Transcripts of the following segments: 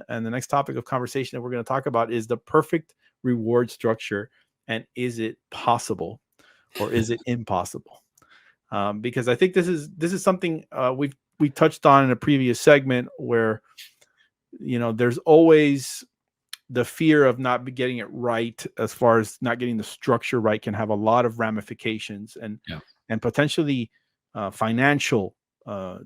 and the next topic of conversation that we're going to talk about is the perfect reward structure, and is it possible or is it impossible? Because I think this is something we touched on in a previous segment where, there's always the fear of not getting it right. As far as not getting the structure right can have a lot of ramifications and potentially financial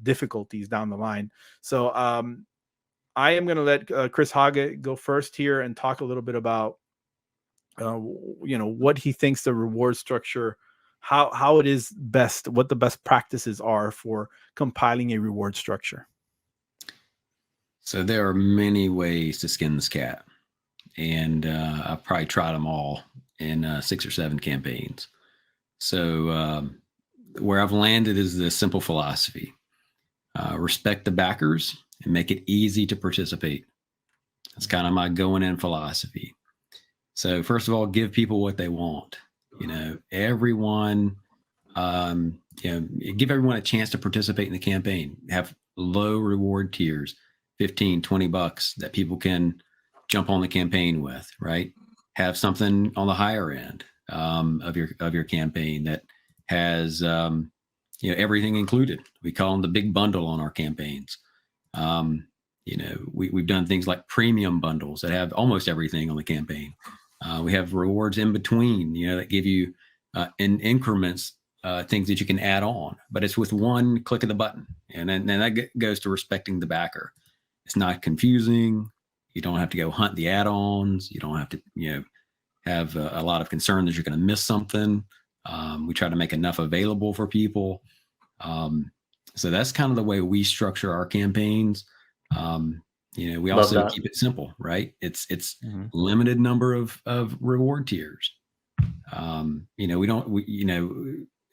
difficulties down the line. So I am going to let Chris Hage go first here and talk a little bit about what he thinks the reward structure, how it is best, what the best practices are for compiling a reward structure. So there are many ways to skin this cat, and I've probably tried them all in 6 or 7 campaigns. So where I've landed is the simple philosophy: respect the backers and make it easy to participate. That's kind of my going in philosophy. So first of all, give people what they want. Everyone, give everyone a chance to participate in the campaign. Have low reward tiers, $15, $20 that people can jump on the campaign with, right? Have something on the higher end of your campaign that has everything included. We call them the big bundle on our campaigns. We've done things like premium bundles that have almost everything on the campaign. We have rewards in between, that give you in increments things that you can add on, but it's with one click of the button. And then that goes to respecting the backer. It's not confusing. You don't have to go hunt the add-ons. You don't have to, have a lot of concern that you're going to miss something. We try to make enough available for people. So that's kind of the way we structure our campaigns. We also keep it simple, right? It's limited number of reward tiers. And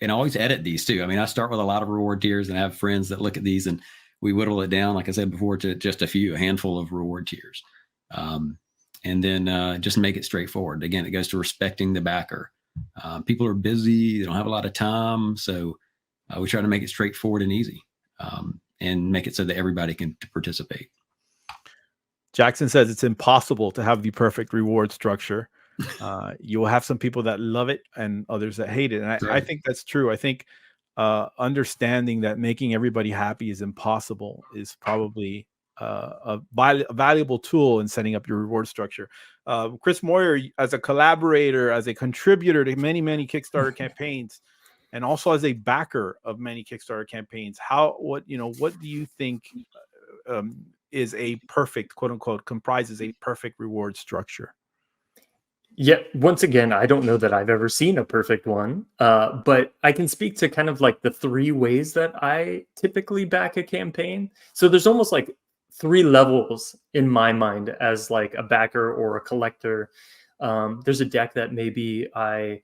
I always edit these too. I mean, I start with a lot of reward tiers and have friends that look at these, and we whittle it down, like I said before, to just a handful of reward tiers. And then just make it straightforward. Again, it goes to respecting the backer. People are busy. They don't have a lot of time. So we try to make it straightforward and easy, and make it so that everybody can participate. Jackson says it's impossible to have the perfect reward structure. You will have some people that love it and others that hate it. And I think that's true. I think understanding that making everybody happy is impossible is probably a valuable tool in setting up your reward structure. Chris Moyer, as a collaborator, as a contributor to many, many Kickstarter campaigns, and also as a backer of many Kickstarter campaigns, what do you think is a perfect, quote unquote, comprises a perfect reward structure? Yeah, once again, I don't know that I've ever seen a perfect one, but I can speak to kind of like the 3 ways that I typically back a campaign. So there's almost like 3 levels in my mind as like a backer or a collector. There's a deck that maybe I,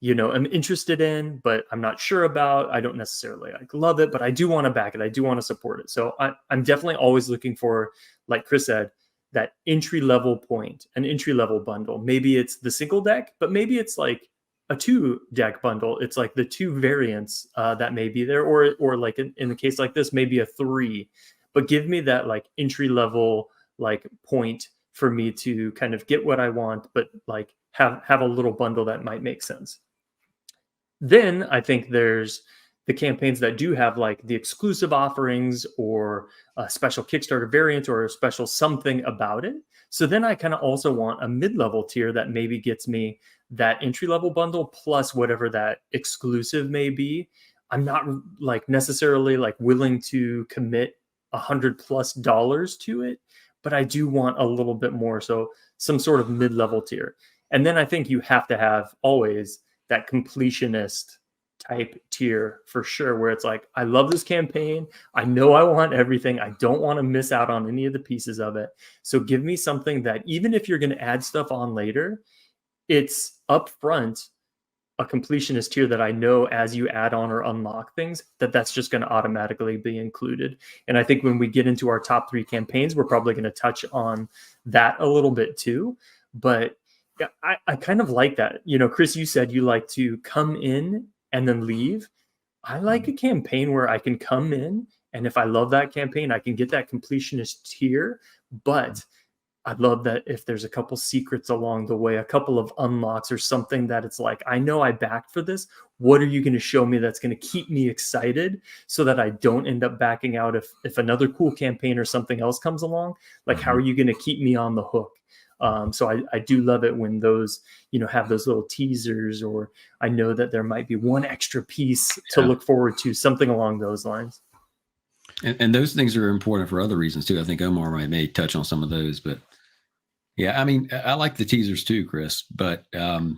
am interested in, but I'm not sure about. I don't necessarily love it, but I do want to back it. I do want to support it. So I'm definitely always looking for, like Chris said, that entry-level point, an entry-level bundle. Maybe it's the single deck, but maybe it's like a 2-deck bundle. It's like the 2 variants that may be there, or like in the case like this, maybe a 3. But give me that like entry-level like point for me to kind of get what I want, but like have a little bundle that might make sense. Then I think there's the campaigns that do have like the exclusive offerings or a special Kickstarter variant or a special something about it. So then I kind of also want a mid-level tier that maybe gets me that entry-level bundle plus whatever that exclusive may be. I'm not like necessarily like willing to commit $100+ to it, but I do want a little bit more. So some sort of mid-level tier. And then I think you have to have always that completionist type tier for sure, where it's like, I love this campaign. I know I want everything. I don't want to miss out on any of the pieces of it. So give me something that even if you're going to add stuff on later, it's upfront a completionist tier that I know as you add on or unlock things, that's just going to automatically be included. And I think when we get into our top 3 campaigns, we're probably going to touch on that a little bit too. But yeah, I kind of like that. Chris, you said you like to come in and then leave. I like a campaign where I can come in, and if I love that campaign, I can get that completionist tier, But I love that if there's a couple secrets along the way, a couple of unlocks or something that it's like, I know I backed for this. What are you going to show me that's going to keep me excited so that I don't end up backing out if another cool campaign or something else comes along? Like, how are you going to keep me on the hook? So I do love it when those, have those little teasers, or I know that there might be one extra piece to look forward to, something along those lines. And those things are important for other reasons too. I think Omar may touch on some of those, but yeah, I mean, I like the teasers too, Chris, but I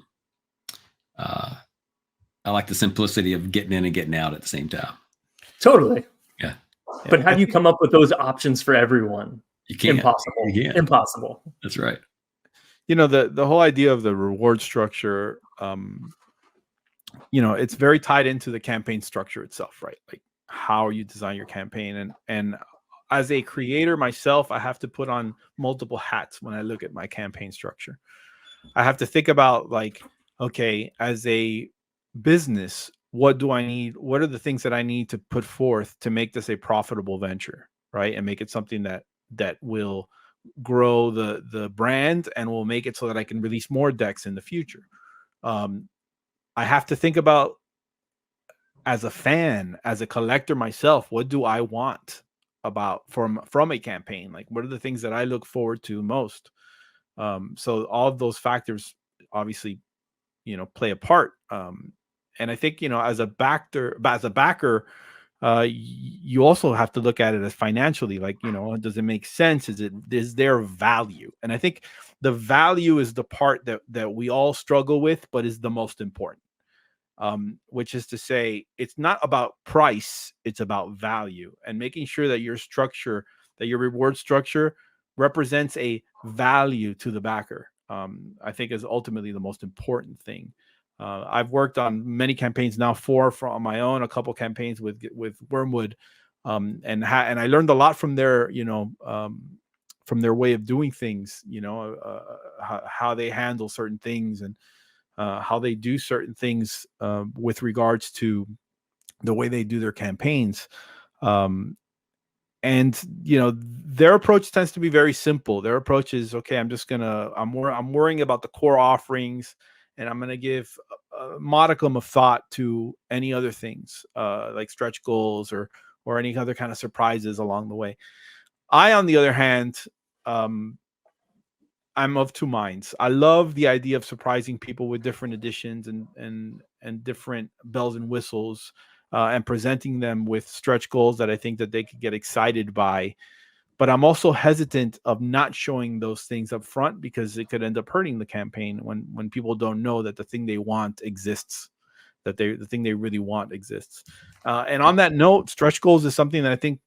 like the simplicity of getting in and getting out at the same time. Totally. Yeah. But how do you come up with those options for everyone? You can't. Impossible. You can't. Impossible. That's right. The whole idea of the reward structure, it's very tied into the campaign structure itself, right? Like, how you design your campaign. And as a creator myself, I have to put on multiple hats when I look at my campaign structure. I have to think about, like, okay, as a business, what do I need? What are the things that I need to put forth to make this a profitable venture, right? And make it something that will grow the brand and will make it so that I can release more decks in the future. I have to think about, as a fan, as a collector myself, what do I want about from a campaign? Like, what are the things that I look forward to most? So all of those factors obviously, play a part. And I think, as a backer, you also have to look at it as financially, like, does it make sense? Is there value? And I think the value is the part that we all struggle with, but is the most important. Which is to say, it's not about price, it's about value, and making sure that your reward structure represents a value to the backer. I think is ultimately the most important thing. I've worked on many campaigns now, 4 on my own, a couple campaigns with Wormwood, and I learned a lot from their, from their way of doing things, how they handle certain things, and how they do certain things with regards to the way they do their campaigns. And their approach tends to be very simple. Their approach is, okay, I'm worrying about the core offerings, and I'm going to give a modicum of thought to any other things, like stretch goals or any other kind of surprises along the way. I, on the other hand, I'm of two minds. I love the idea of surprising people with different editions and different bells and whistles, and presenting them with stretch goals that I think that they could get excited by. But I'm also hesitant of not showing those things up front, because it could end up hurting the campaign when people don't know that the thing they want exists, that the thing they really want exists. And on that note, stretch goals is something that I think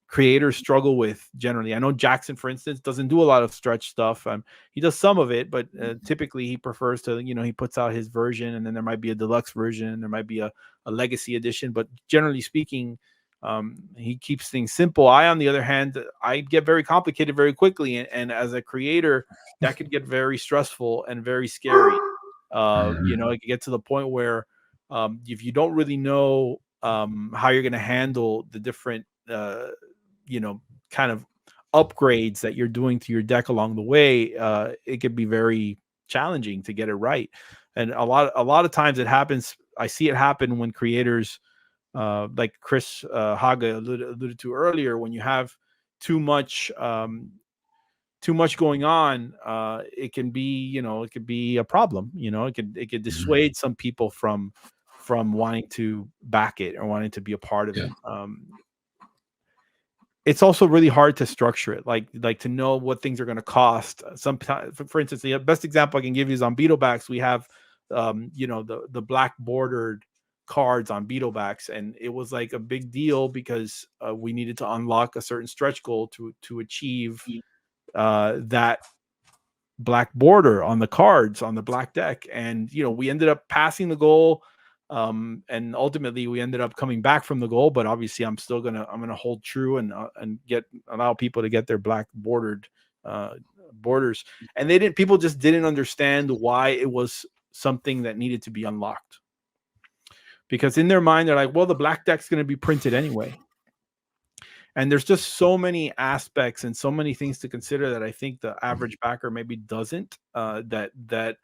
creators struggle with generally. I know Jackson, for instance, doesn't do a lot of stretch stuff. He does some of it, but typically he prefers to, he puts out his version, and then there might be a deluxe version, and there might be a legacy edition. But generally speaking, he keeps things simple. I, on the other hand, I get very complicated very quickly, and as a creator, that could get very stressful and very scary. It could get to the point where if you don't really know how you're going to handle the different kind of upgrades that you're doing to your deck along the way, it can be very challenging to get it right. And a lot of times it happens. I see it happen when creators, like Chris Hage alluded to earlier, when you have too much going on, it can be, it could be a problem. It could dissuade some people from wanting to back it or wanting to be a part of it. It's also really hard to structure it, like to know what things are going to cost. Sometimes, for instance, the best example I can give you is on Beetlebacks. We have, the black bordered cards on Beetlebacks, and it was like a big deal because we needed to unlock a certain stretch goal to achieve that black border on the cards on the black deck. And we ended up passing the goal. And ultimately we ended up coming back from the goal, but obviously I'm gonna hold true and allow people to get their black bordered borders. And people just didn't understand why it was something that needed to be unlocked, because in their mind they're like, well, the black deck's going to be printed anyway. And there's just so many aspects and so many things to consider that I think the average backer maybe doesn't, that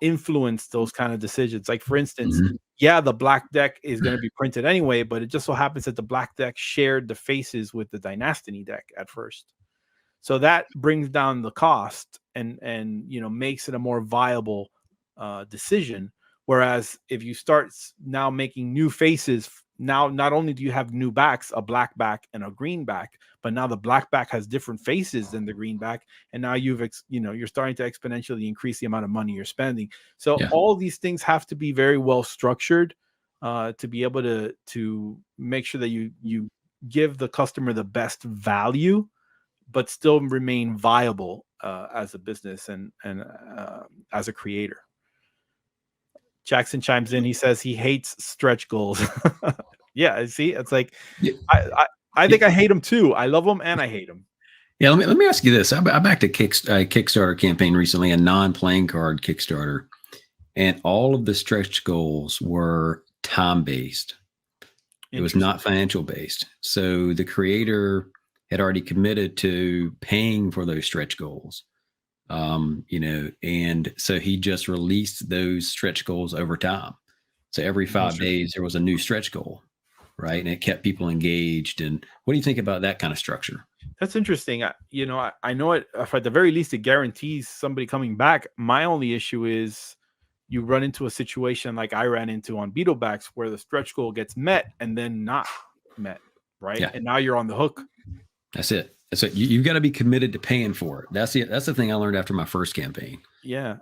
influence those kind of decisions. Like, for instance, yeah, the black deck is going to be printed anyway, but it just so happens that the black deck shared the faces with the Dynasty deck at first. So that brings down the cost and makes it a more viable decision. Whereas if you start now making new faces, now not only do you have new backs, a black back and a green back, but now the black back has different faces than the green back, and now you're starting to exponentially increase the amount of money you're spending. So all these things have to be very well structured to be able to make sure that you give the customer the best value, but still remain viable as a business and as a creator. Jackson chimes in. He says he hates stretch goals. Yeah, see, it's like I think I hate them too. I love them and I hate them. Yeah, let me ask you this. I backed a Kickstarter campaign recently, a non-playing card Kickstarter, and all of the stretch goals were time-based. It was not financial based. So the creator had already committed to paying for those stretch goals. And so he just released those stretch goals over time. So every 5 days there was a new stretch goal, right? And it kept people engaged. And what do you think about that kind of structure? That's interesting. I know it, if at the very least it guarantees somebody coming back. My only issue is you run into a situation like I ran into on Beetlebacks where the stretch goal gets met and then not met, right? Yeah. And now you're on the hook. That's it. So you've got to be committed to paying for it. That's the thing I learned after my first campaign. Yeah.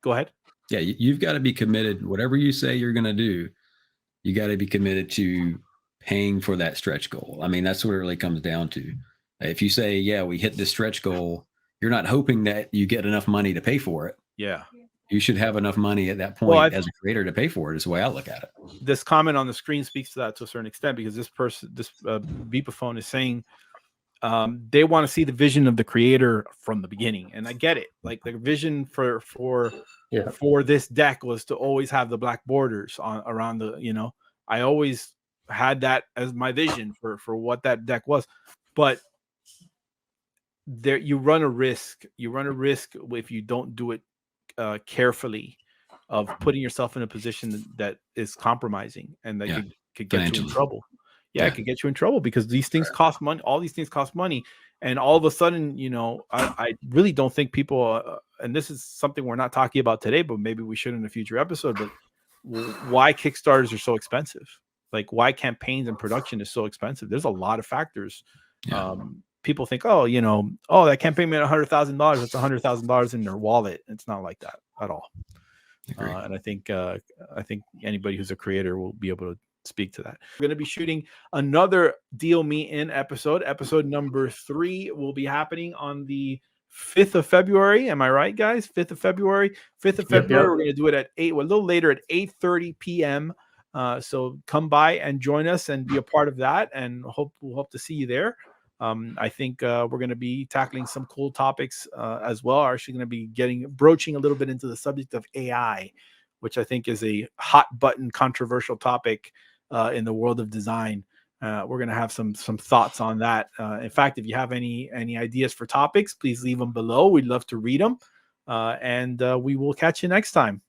Go ahead. Yeah. You've got to be committed. Whatever you say you're going to do, you got to be committed to paying for that stretch goal. I mean, that's what it really comes down to. If you say, yeah, we hit this stretch goal, you're not hoping that you get enough money to pay for it. Yeah. You should have enough money at that point as a creator to pay for it, is the way I look at it. This comment on the screen speaks to that to a certain extent, because this beepaphone is saying they want to see the vision of the creator from the beginning. And I get it. Like, the vision for this deck was to always have the black borders around the, I always had that as my vision for what that deck was. But there, you run a risk if you don't do it carefully, of putting yourself in a position that is compromising and that could get you in trouble. It could get you in trouble, because these things cost money. All these things cost money. And all of a sudden, I really don't think people, and this is something we're not talking about today, but maybe we should in a future episode, but why Kickstarters are so expensive. Like, why campaigns and production is so expensive. There's a lot of factors. People think, that campaign made $100,000. That's $100,000 in their wallet. It's not like that at all. And I think anybody who's a creator will be able to speak to that. We're going to be shooting another Deal Me In episode. Episode number 3 will be happening on the 5th of February. Am I right, guys? 5th of February. 5th of February. We're going to do it at a little later at 8:30 p.m. So come by and join us and be a part of that, and we'll hope to see you there. I think we're going to be tackling some cool topics as well. We're actually going to be broaching a little bit into the subject of AI, which I think is a hot button controversial topic in the world of design. We're going to have some thoughts on that. In fact, if you have any ideas for topics, please leave them below. We'd love to read them. And we will catch you next time.